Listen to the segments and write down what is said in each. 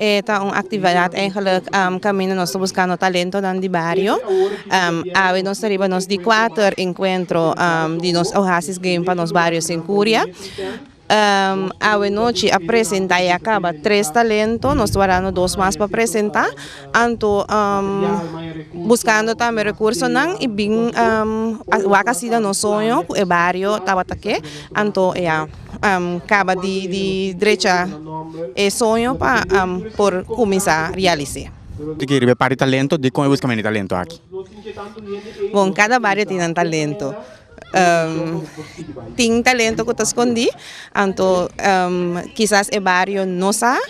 Esta uma atividade eigenlijk caminho nós estamos buscando talento no barrio. Ave nós arriba de 4 encontros de nos oasis game para nos barrios em Curia. A noite apresenta e acaba 3 talentos, nós trabalhamos 2 mais para apresentar, então buscando também recursos e bem a casa no sonho, o barrio estava aqui, então acaba de direita e sonho para por começar a realizar. De que ribe para talento, de como busca mais talento aqui? Bom, cada barrio tem um talento. Tem talento que está escondido, então quizás o barrio não sabe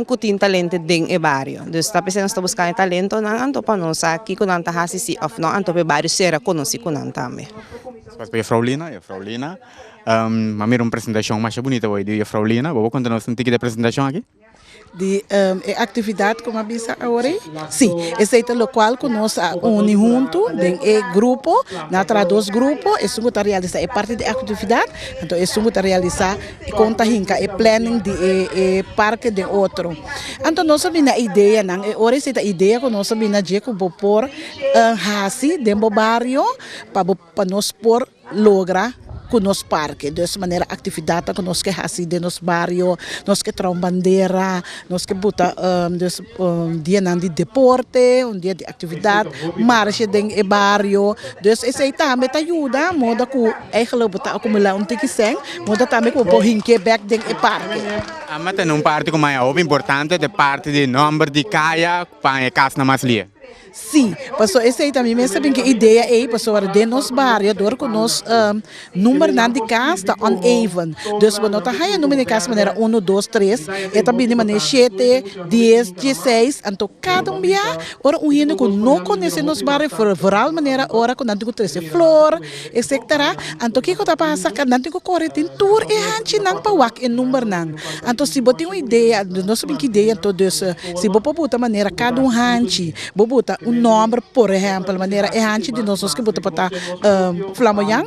que tem talento dentro do barrio. Então, está pensando que buscando talento, então para nós aqui que não está assim, ou não, então o barrio será conhecido também. Para a Fraulina, mas uma apresentação mais bonita hoje de Fraulina, vou contar um tique de apresentação aqui? De atividade como a bisa agora? Sim, esse é o local que nós unimos junto, em grupo, na 2 grupos, e somos a realizar parte da atividade, então é somos a realizar conta hinca, e planning de parque de outro. Então nós sabemos a ideia, não, agora essa a ideia que nós sabemos que vou pôr hasi dentro do barrio para nós pôr lograr com nosso parque, dessa maneira atividade que nós quer fazer de nosso bairro, nós quer trazer bandeira, nós quer botar dia de deporte, dia de atividade, marcha de bairro, dus esse também ajuda, moda que eigenlijk botar acumular tique sem, moda também que pôr hinque back de parque. Mas tem parte como é importante, de parte de número de caia para a casa na Maslia. Sim, pessoal, esse aí também me sabe que ideia é pessoal de nos barrio, dor que nós número de casa está uneven. Dus we nota haya número de casa maneira 1, 2, 3, e também de maneira 7, 10, 16, então cada dia ora gente que não conhece nos barrio, vooral maneira ora que não tem que flor, etc. Então que está passando que não tem que correr tem tour e hanchi não para wak em número não. Então se você tem uma ideia, nós sabemos que ideia então dus se você botar maneira cada hanchi, botar nome, por exemplo, maneira é antes de nós que botar para flamboyant,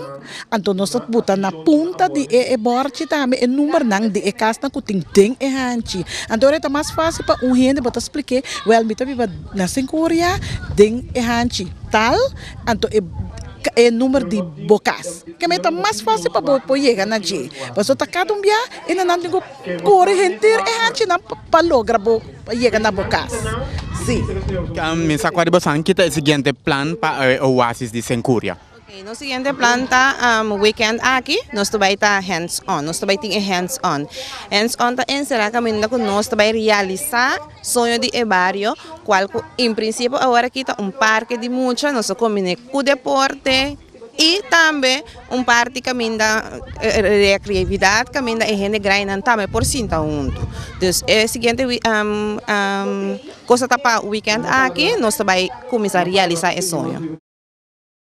então nós botar na ponta de borte também é número não de casa que tem é antes. Então é mais fácil para gente botar explicar, well, me também na Coreia tem é antes tal, então é número de bocas, que é mais fácil para chegar na gente. Mas está cada dia e não tem que correr inteiro é antes não para lograr chegar na bocas. Sim. Me sacou de você que é o seguinte plano para o Oasis de Sencúria. No seguinte plan está weekend aqui, nós também está hands-on, nós também tem hands-on. Hands-on está encerrado caminho que nós também realizar sonho de barrio, qual em princípio agora aqui está parque de mucha, nós combinamos com deporte e também parte caminho da recreatividade, caminho da gente grande também por cinta junto. Então, é seguinte coisa tá para weekend aqui, nós também começar a realizar esse sonho.